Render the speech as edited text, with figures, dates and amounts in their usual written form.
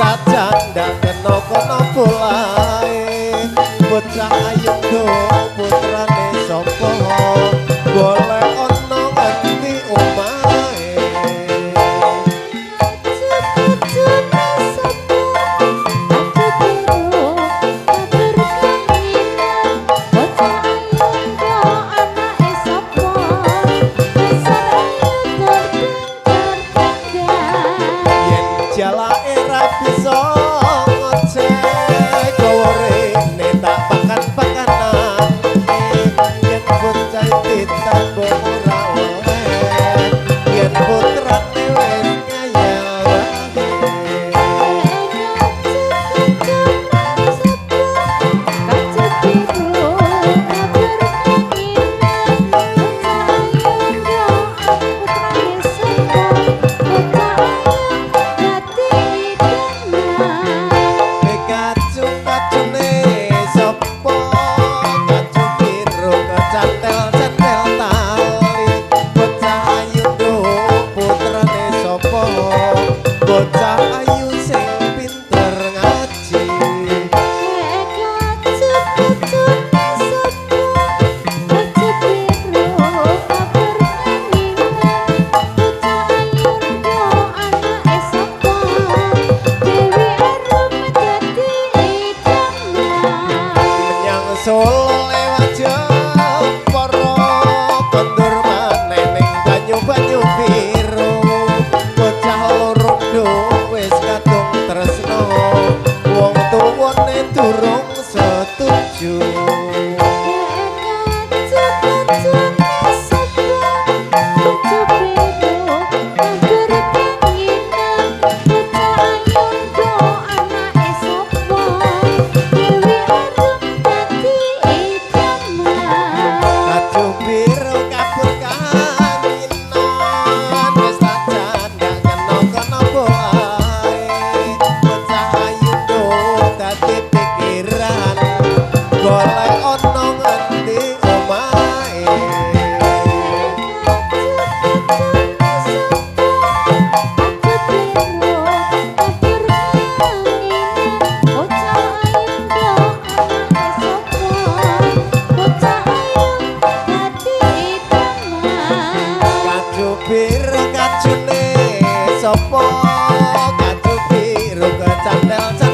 sajan ndak kena-kena polae bocah ayu do putrane sapa golek ana ngendi omahe jalake ra bisa ngecek gorene tak pakan-pakanan yen bocah ditambah ora oleh yen putrane wis kaya bocah ayu sing pinter ngaji menyang Solo lewat Jepara kondur maneh ning banyu-banyu biru bocah loro wis kadung tresno wong tuwane durung setuju golek ana ngendi omahe kajubir kajune sapa kajubir kecandel